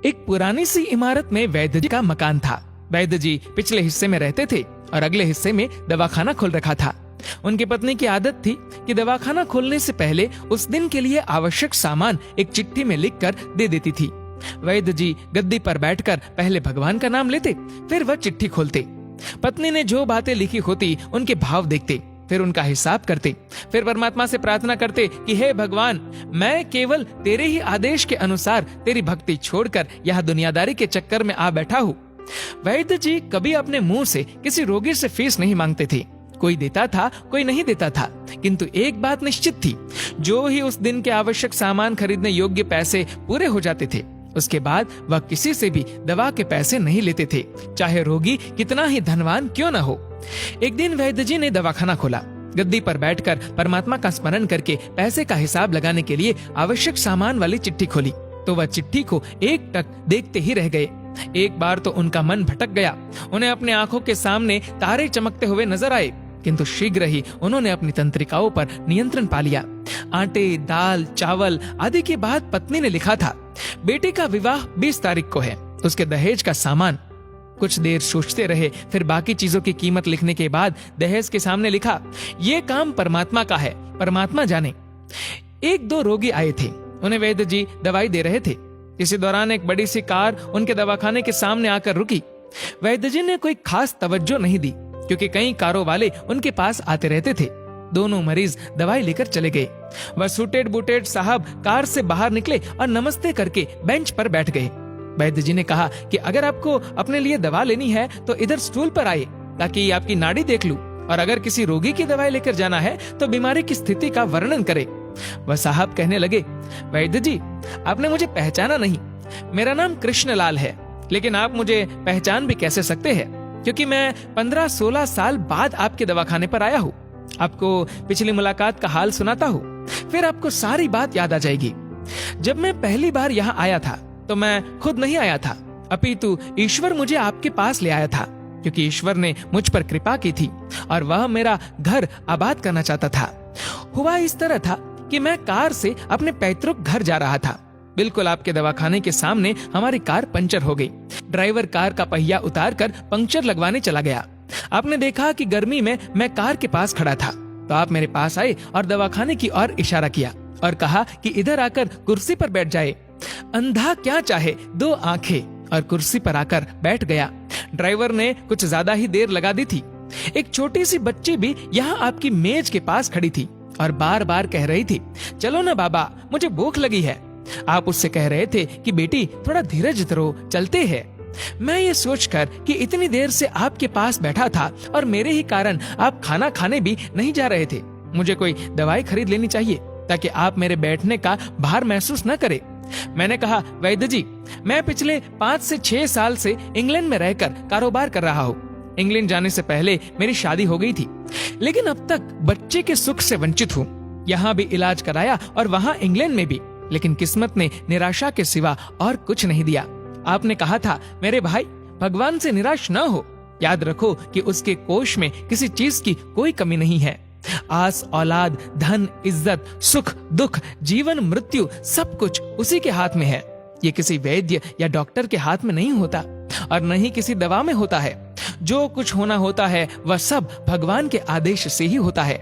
एक पुरानी सी इमारत में वैद्य जी का मकान था। वैद्य जी पिछले हिस्से में रहते थे और अगले हिस्से में दवाखाना खोल रखा था। उनकी पत्नी की आदत थी कि दवाखाना खोलने से पहले उस दिन के लिए आवश्यक सामान एक चिट्ठी में लिखकर दे देती थी। वैद्य जी गद्दी पर बैठकर पहले भगवान का नाम लेते, फिर वह चिट्ठी खोलते। पत्नी ने जो बातें लिखी होती उनके भाव देखते, फिर उनका हिसाब करते, फिर परमात्मा से प्रार्थना करते कि हे भगवान, मैं केवल तेरे ही आदेश के अनुसार तेरी भक्ति छोड़कर यह दुनियादारी के चक्कर में आ बैठा हूँ। वैद्य जी कभी अपने मुंह से किसी रोगी से फीस नहीं मांगते थे। कोई देता था, कोई नहीं देता था, किंतु एक बात निश्चित थी, जो ही उस दिन के आवश्यक सामान खरीदने योग्य पैसे पूरे हो जाते थे, उसके बाद वह किसी से भी दवा के पैसे नहीं लेते थे, चाहे रोगी कितना ही धनवान क्यों न हो। एक दिन वैद्य जी ने दवाखाना खोला। गद्दी पर बैठकर परमात्मा का स्मरण करके पैसे का हिसाब लगाने के लिए आवश्यक सामान वाली चिट्ठी खोली तो वह चिट्ठी को एक टक देखते ही रह गए। एक बार तो उनका मन भटक गया। उन्हें अपने आंखों के सामने तारे चमकते हुए नजर आए, किंतु शीघ्र ही उन्होंने अपनी तंत्रिकाओं पर नियंत्रण पा लिया। आटे, दाल, चावल आदि के बाद पत्नी ने लिखा था, बेटे का विवाह 20 तारीख को है, उसके दहेज का सामान। कुछ देर सोचते रहे, फिर बाकी चीजों की कीमत लिखने के बाद दहेज के सामने लिखा, ये काम परमात्मा का है, परमात्मा जाने। 1-2 रोगी आए थे, उन्हें वैद्य जी दवाई दे रहे थे। इसी दौरान एक बड़ी सी कार उनके दवाखाने के सामने आकर रुकी। वैद्य जी ने कोई खास तवज्जो नहीं दी, क्योंकि कई कारों वाले उनके पास आते रहते थे। दोनों मरीज दवाई लेकर चले गए। वह सूटेड बूटेड साहब कार से बाहर निकले और नमस्ते करके बेंच पर बैठ गए। वैद्य जी ने कहा कि अगर आपको अपने लिए दवा लेनी है तो इधर स्टूल पर आइए, ताकि आपकी नाड़ी देख लूं, और अगर किसी रोगी की दवाई लेकर जाना है तो बीमारी की स्थिति का वर्णन करे। वह साहब कहने लगे, वैद्य जी, आपने मुझे पहचाना नहीं। मेरा नाम कृष्णलाल है, लेकिन आप मुझे पहचान भी कैसे सकते हैं, क्योंकि मैं 15-16 साल बाद आपके दवाखाने पर आया हूँ। आपको पिछली मुलाकात का हाल सुनाता हूँ, फिर आपको सारी बात याद आ जाएगी। जब मैं पहली बार यहाँ आया था तो मैं खुद नहीं आया था, अपितु ईश्वर मुझे आपके पास ले आया था, क्योंकि ईश्वर ने मुझ पर कृपा की थी और वह मेरा घर आबाद करना चाहता था। हुआ इस तरह था कि मैं कार से अपने पैतृक घर जा रहा था। बिल्कुल आपके दवाखाने के सामने हमारी कार पंचर हो गई। ड्राइवर कार का पहिया उतारकर पंक्चर लगवाने चला गया। आपने देखा कि गर्मी में मैं कार के पास खड़ा था, तो आप मेरे पास आए और दवाखाने की ओर इशारा किया और कहा कि इधर आकर कुर्सी पर बैठ जाए। अंधा क्या चाहे 2 आंखें, और कुर्सी पर आकर बैठ गया। ड्राइवर ने कुछ ज्यादा ही देर लगा दी थी। एक छोटी सी बच्ची भी यहाँ आपकी मेज के पास खड़ी थी और बार बार कह रही थी, चलो ना बाबा, मुझे भूख लगी है। आप उससे कह रहे थे कि बेटी थोड़ा धीरज धरो, चलते हैं। मैं ये सोचकर कि इतनी देर से आपके पास बैठा था और मेरे ही कारण आप खाना खाने भी नहीं जा रहे थे, मुझे कोई दवाई खरीद लेनी चाहिए ताकि आप मेरे बैठने का भार महसूस न करें। मैंने कहा, वैद्य जी, मैं पिछले 5 से 6 साल से इंग्लैंड में रहकर कारोबार कर रहा हूँ। इंग्लैंड जाने से पहले मेरी शादी हो गई थी, लेकिन अब तक बच्चे के सुख से वंचित हूँ। यहाँ भी इलाज कराया और वहाँ इंग्लैंड में भी, लेकिन किस्मत ने निराशा के सिवा और कुछ नहीं दिया। आपने कहा था, मेरे भाई, भगवान से निराश न हो। याद रखो कि उसके कोष में किसी चीज की कोई कमी नहीं है। आस, औलाद, धन, इज्जत, सुख, दुख, जीवन, मृत्यु, सब कुछ उसी के हाथ में है। ये किसी वैद्य या डॉक्टर के हाथ में नहीं होता और न ही किसी दवा में होता है। जो कुछ होना होता है वह सब भगवान के आदेश से ही होता है।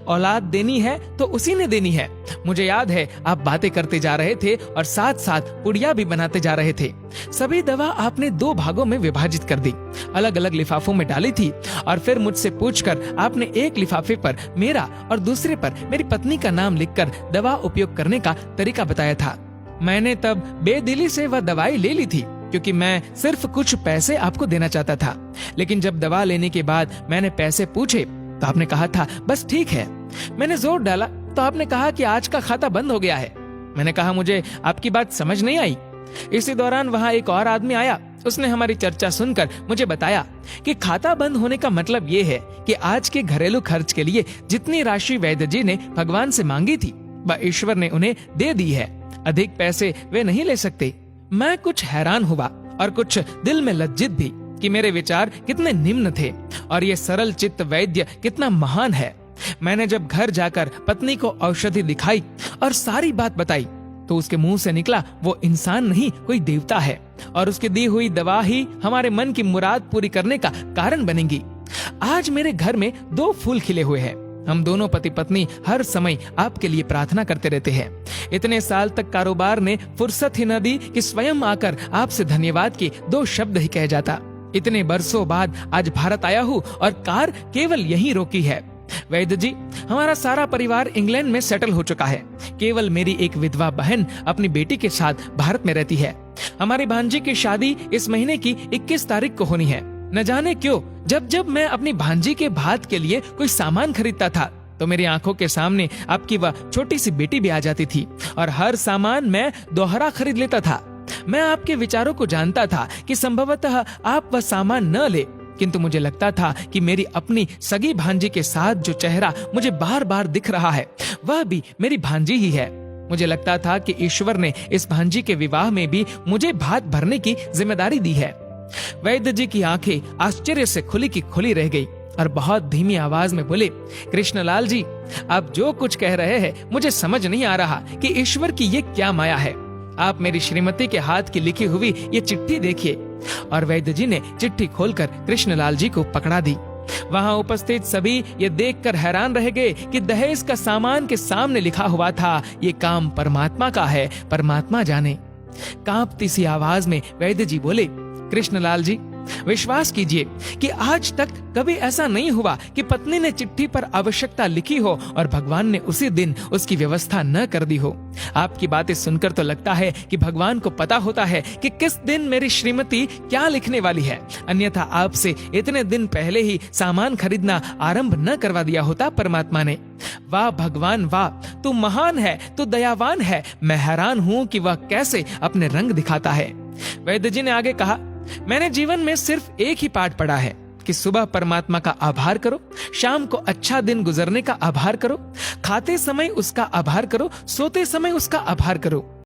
औलाद देनी है तो उसी ने देनी है। मुझे याद है आप बातें करते जा रहे थे और साथ साथ पुड़िया भी बनाते जा रहे थे। सभी दवा आपने 2 भागों में विभाजित कर दी, अलग अलग लिफाफों में डाली थी और फिर मुझसे पूछकर आपने एक लिफाफे पर मेरा और दूसरे पर मेरी पत्नी का नाम लिखकर दवा उपयोग करने का तरीका बताया था। मैंने तब बेदिली से वह दवाई ले ली थी, क्योंकि मैं सिर्फ कुछ पैसे आपको देना चाहता था। लेकिन जब दवा लेने के बाद मैंने पैसे पूछे तो आपने कहा था, बस ठीक है। मैंने जोर डाला तो आपने कहा कि आज का खाता बंद हो गया है। मैंने कहा, मुझे आपकी बात समझ नहीं आई। इसी दौरान वहाँ एक और आदमी आया। उसने हमारी चर्चा सुनकर मुझे बताया कि खाता बंद होने का मतलब ये है कि आज के घरेलू खर्च के लिए जितनी राशि वैद्य जी ने भगवान से मांगी थी वह ईश्वर ने उन्हें दे दी है। अधिक पैसे वे नहीं ले सकते। मैं कुछ हैरान हुआ और कुछ दिल में लज्जित भी कि मेरे विचार कितने निम्न थे और ये सरल चित्त वैद्य कितना महान है। मैंने जब घर जाकर पत्नी को औषधि दिखाई और सारी बात बताई तो उसके मुंह से निकला वो इंसान नहीं कोई देवता है, और उसकी दी हुई दवा ही हमारे मन की मुराद पूरी करने का कारण बनेगी। आज मेरे घर में 2 फूल खिले हुए हैं। हम दोनों पति पत्नी हर समय आपके लिए प्रार्थना करते रहते हैं। इतने साल तक कारोबार ने फुर्सत ही न दी कि स्वयं आकर आपसे धन्यवाद के 2 शब्द ही कह जाता। इतने बरसों बाद आज भारत आया हूँ और कार केवल यहीं रोकी है। वैद्य जी, हमारा सारा परिवार इंग्लैंड में सेटल हो चुका है। केवल मेरी एक विधवा बहन अपनी बेटी के साथ भारत में रहती है। हमारी भांजी की शादी इस महीने की 21 तारीख को होनी है। न जाने क्यों जब मैं अपनी भांजी के भात के लिए कोई सामान खरीदता था तो मेरी आंखों के सामने आपकी वह छोटी सी बेटी भी आ जाती थी, और हर सामान मैं दोहरा खरीद लेता था। मैं आपके विचारों को जानता था कि संभवतः आप वह सामान न ले, किंतु मुझे लगता था कि मेरी अपनी सगी भांजी के साथ जो चेहरा मुझे बार बार दिख रहा है वह भी मेरी भांजी ही है। मुझे लगता था कि ईश्वर ने इस भांजी के विवाह में भी मुझे भात भरने की जिम्मेदारी दी है। वैद्य जी की आंखें आश्चर्य से खुली की खुली रह गई और बहुत धीमी आवाज में बोले, कृष्णलाल जी, आप जो कुछ कह रहे हैं मुझे समझ नहीं आ रहा कि ईश्वर की ये क्या माया है। आप मेरी श्रीमती के हाथ की लिखी हुई ये चिट्ठी देखिए। और वैद्य जी ने चिट्ठी खोलकर कृष्णलाल जी को पकड़ा दी। वहां उपस्थित सभी ये देखकर हैरान रह गए कि दहेज का सामान के सामने लिखा हुआ था, ये काम परमात्मा का है, परमात्मा जाने। कांपती सी आवाज में वैद्य जी बोले, कृष्णलाल जी, विश्वास कीजिए कि आज तक कभी ऐसा नहीं हुआ कि पत्नी ने चिट्ठी पर आवश्यकता लिखी हो और भगवान ने उसी दिन उसकी व्यवस्था न कर दी हो। आपकी बातें सुनकर तो लगता है कि भगवान को पता होता है कि किस दिन मेरी श्रीमती क्या लिखने वाली है, अन्यथा आपसे इतने दिन पहले ही सामान खरीदना आरंभ न करवा दिया होता परमात्मा ने। वाह भगवान वाह, तू महान है, तू दयावान है। मैं हैरान हूँ कि वह कैसे अपने रंग दिखाता है। वैद्य जी ने आगे कहा, मैंने जीवन में सिर्फ एक ही पाठ पढ़ा है कि सुबह परमात्मा का आभार करो, शाम को अच्छा दिन गुजरने का आभार करो, खाते समय उसका आभार करो, सोते समय उसका आभार करो।